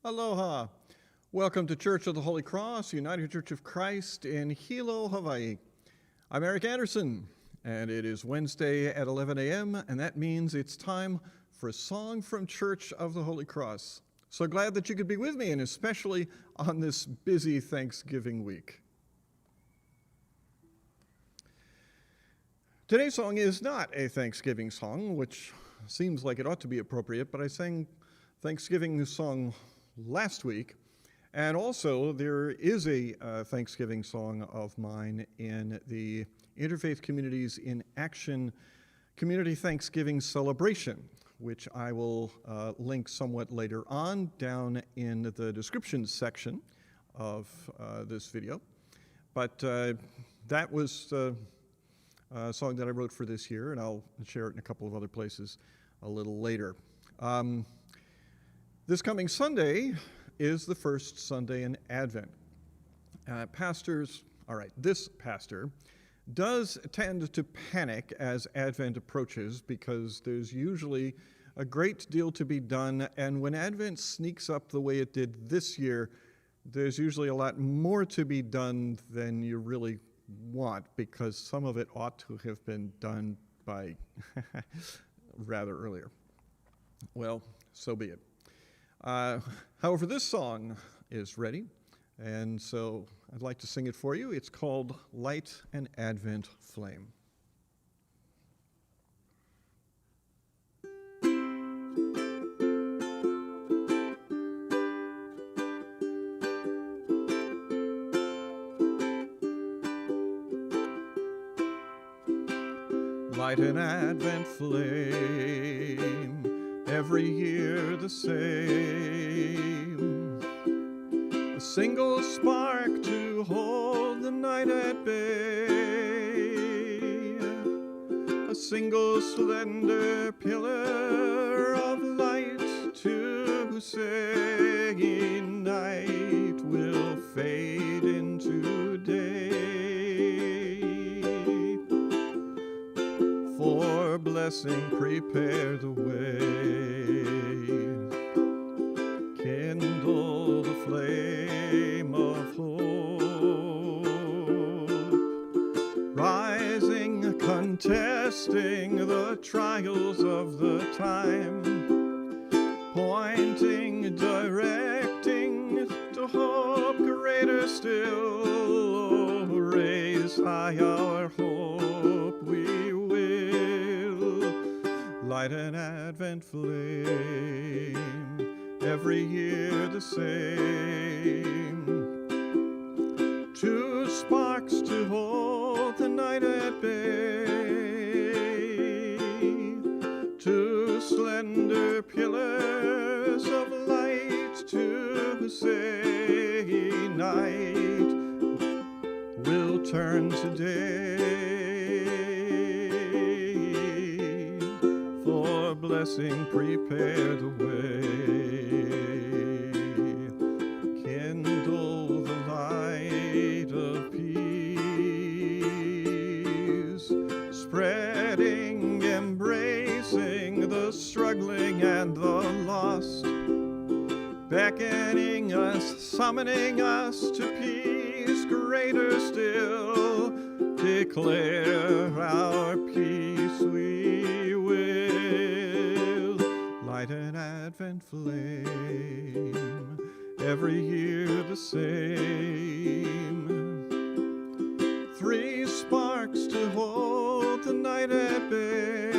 Aloha. Welcome to Church of the Holy Cross, United Church of Christ in Hilo, Hawaii. I'm Eric Anderson, and it is Wednesday at 11 a.m., and that means it's time for a song from Church of the Holy Cross. So glad that you could be with me, and especially on this busy Thanksgiving week. Today's song is not a Thanksgiving song, which seems like it ought to be appropriate, but I sang Thanksgiving song last week, and also there is a Thanksgiving song of mine in the Interfaith Communities in Action Community Thanksgiving Celebration, which I will link somewhat later on down in the description section of this video. But that was a song that I wrote for this year, and I'll share it in a couple of other places a little later. This coming Sunday is the first Sunday in Advent. This pastor does tend to panic as Advent approaches because there's usually a great deal to be done, and when Advent sneaks up the way it did this year, there's usually a lot more to be done than you really want, because some of it ought to have been done by rather earlier. Well, so be it. However, this song is ready, and so I'd like to sing it for you. It's called Light an Advent Flame. Light an Advent flame, every year the same. A single spark to hold the night at bay. A single slender pillar of light to say night will fade into day. For blessing prepare the way. Kindle the flame of hope, rising, contesting the trials of the time, pointing, directing to hope greater still. Oh, raise high our hope, we will light an Advent flame, every year the same. Two sparks to hold the night at bay. Two slender pillars of light to say night will turn to day. For blessing prepare the way. Kindle the light of peace, spreading, embracing the struggling and the lost, beckoning us, summoning us to peace greater still. Declare our peace we will. Light an Advent flame, every year the same. Three sparks to hold the night at bay.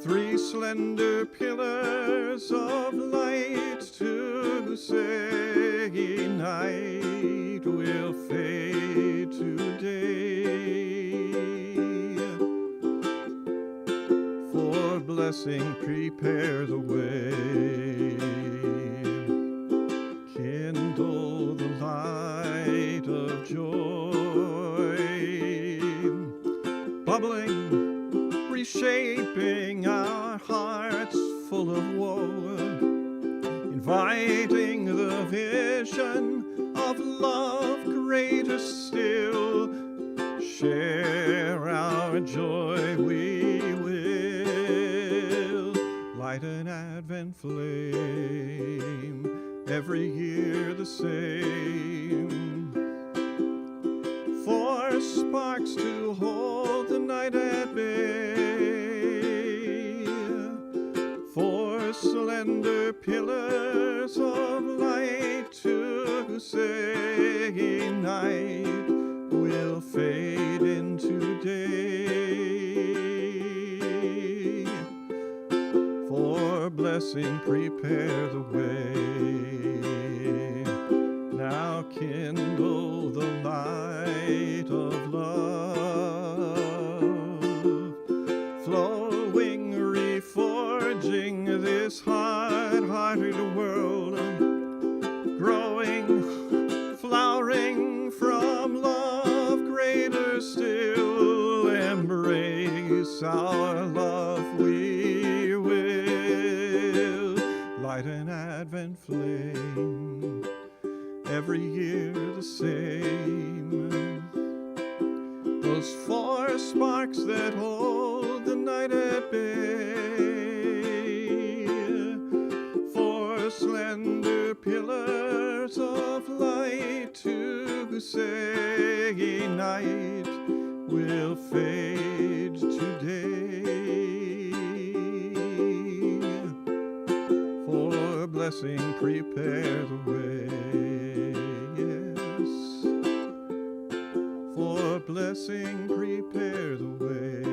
Three slender pillars of light to say night will fade today. For blessing prepare the way. Kindle the light of joy, bubbling, reshaping our hearts full of woe, inviting the vision of love greater still. Share our joy we will. Light an Advent flame, every year the same. 4 sparks to hold the night at bay, 4 slender pillars of light to say night will fade into day. For blessing prepare the way. Now kindle the light of love, flowing, reforging this hard-hearted world, growing, flowering from love greater still. Embrace our love we will, light an Advent flame, every year the same. Those 4 sparks that hold the night at bay, 4 slender pillars of light to say night will fade today. For blessing prepare the way. For blessing prepare the way.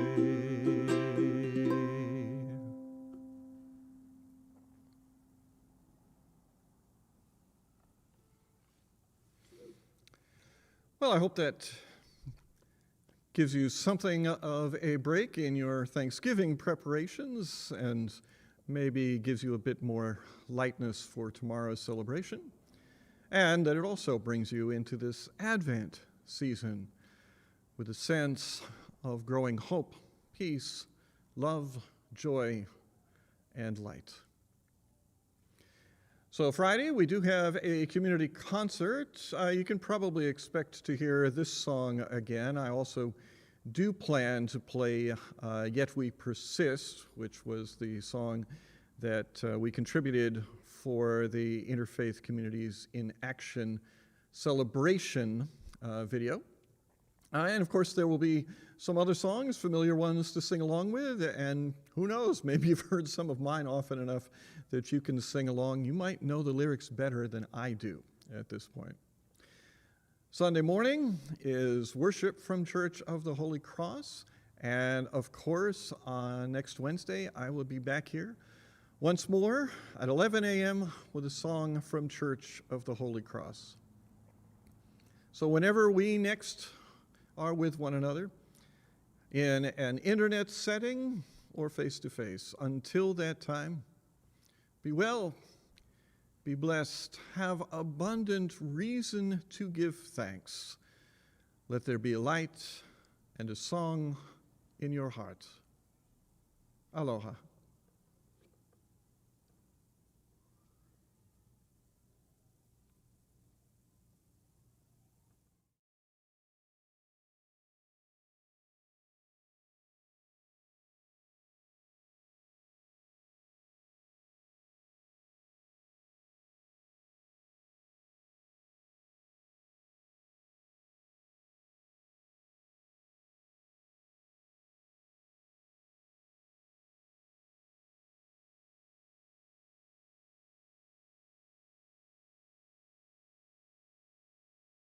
Well, I hope that gives you something of a break in your Thanksgiving preparations and maybe gives you a bit more lightness for tomorrow's celebration, and that it also brings you into this Advent season with a sense of growing hope, peace, love, joy, and light. So Friday, we do have a community concert. You can probably expect to hear this song again. I also do plan to play Yet We Persist, which was the song that we contributed for the Interfaith Communities in Action celebration video. And of course, there will be some other songs, familiar ones to sing along with, and who knows, maybe you've heard some of mine often enough that you can sing along. You might know the lyrics better than I do at this point. Sunday morning is worship from Church of the Holy Cross, and of course, next Wednesday, I will be back here once more at 11 a.m. with a song from Church of the Holy Cross. So whenever we next are with one another, in an internet setting or face-to-face, until that time, be well, be blessed, have abundant reason to give thanks. Let there be a light and a song in your heart. Aloha.